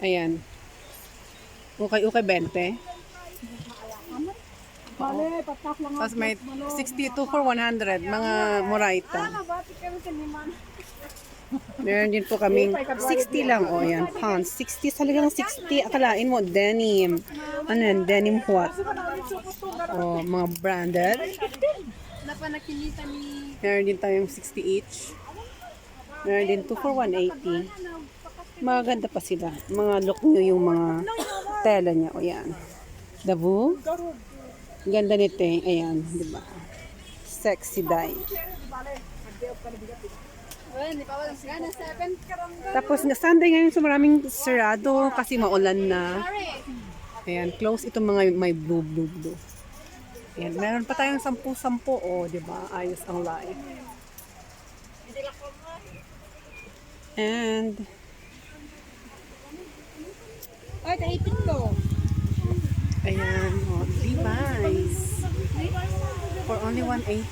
Ayan. Ukay-ukay 20. Bale, patak lang Tapos may 62 for 100. Mga Moraita. Meron din po kaming 60 lang. O, yan. Pounds. 60. Talagang 60. Akalain mo, denim. Ano yan? Denim what? O, mga branded. Meron din tayong 60 each. Meron din 2 for 180. Maganda pa sila. Mga look nyo yung mga tela niya. O, yan. Dabu. Ganda nito eh. Ayan. Diba? Sexy dye. Tapos na Sunday ngayon so maraming sarado kasi maulan na. Ayan, close itong mga may blue. Ayan, meron pa tayong 10-10 oh, 'di ba? Ayos ang life. And Ay, kaipit ko. ayan, oh, Levi's. For only 180.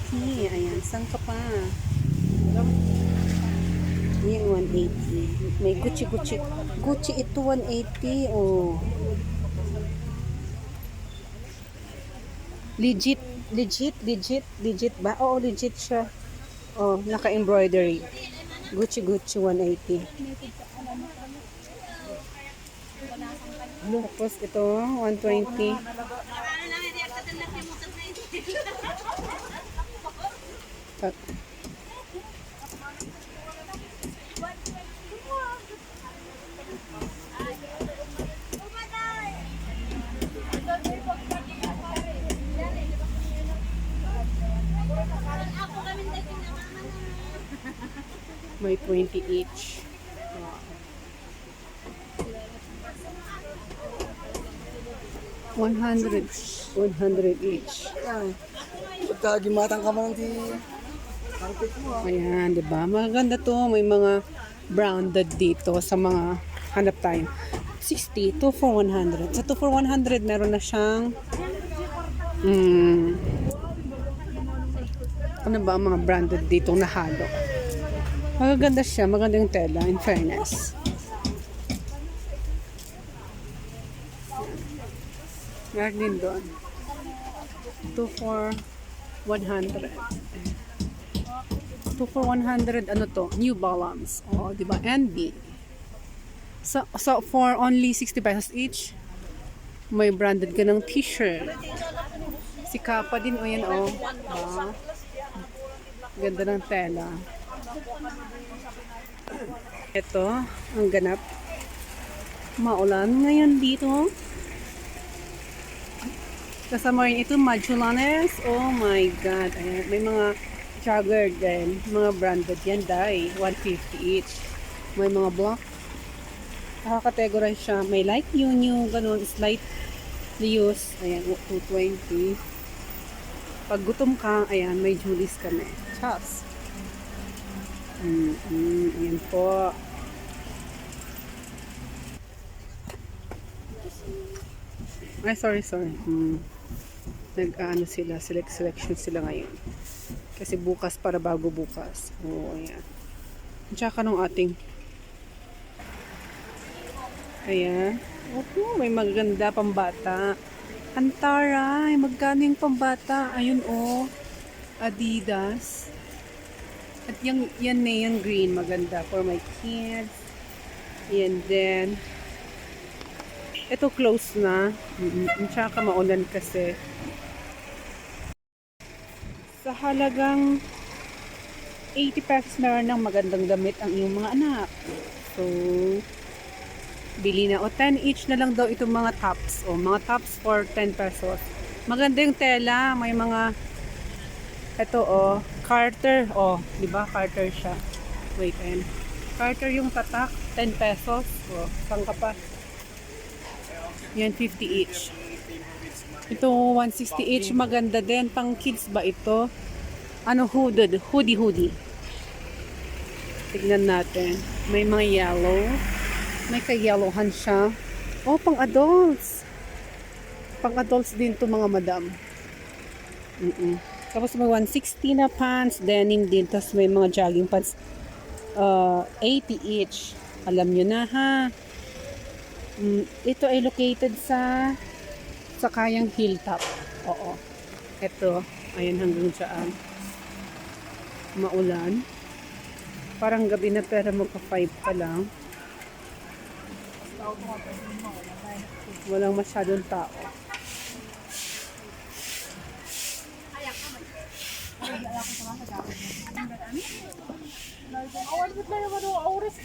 Ayan, saan ka pa? Yung 180. May Gucci. Gucci ito 180. Oh. Legit ba? Oo, legit siya. Oh, naka-embroidery. Gucci 180. Tapos ito 120. May 20 each. Wow. 100 each. Pagkagimatang ka man di... Ayan, di ba? Maganda to. May mga branded dito sa mga hanap tayo. 60, 2 for 100. Sa 2 for 100, meron na siyang ano ba ang mga branded dito na halo. Magaganda siya. Maganda yung tela, in fairness. Meron din doon. 2 for 100. 2 for 100, ano to? New Balance. Oh, di ba? NB. So for only 60 pesos each, may branded ka ng t-shirt. Si Kappa din, o yan, o. Diba? Ganda ng tela. Ito, ang ganap. Maulan ngayon dito. Kasama rin ito, Magulanes. Oh my God. Ayan, may mga jogger din. Mga branded yan, dahil 150 each. May mga block. Nakakategorize siya. May light new, ganun. Slight used. Ayan, 220. Pag gutom ka, ayan, may Julies kami. Chops. Ayan po. Ay, sorry. Nag-ano sila, selection sila ngayon. Kasi bukas para bago bukas. Oo, ayan. Tsaka nung ating ayan. Opo, may maganda pambata. Antara, magkano yung pambata? Ayun oh. Adidas. At yan neon green, maganda for my kids. And then ito close na. Tsaka maulan kasi. Sa halagang 80 pesos meron ng magandang damit ang iyong mga anak. So, bili na. O 10 each na lang daw itong mga tops. O mga tops for 10 pesos. Maganda yung tela. May mga ito o. Carter. O, di ba? Carter siya. Wait, ayan. Carter yung tatak. 10 pesos. O, saan ka pa? Yan, 50 each. Ito, 160 each. Maganda din. Pang kids ba ito? Ano, hoodie. Tignan natin. May mga yellow. May ka-yellowhan siya. Oh, pang adults. Pang adults din to mga madam. Tapos may 160 na pants. Denim din. Tapos may mga jogging pants. 80 each. Alam nyo na ha. Ito ay located sa Kayang Hilltop. Oo. Ito, ayan hanggang dyan. Maulan. Parang gabi na pero magka 5 pa lang. Walang masyadong tao. Awan ko tayo, oras.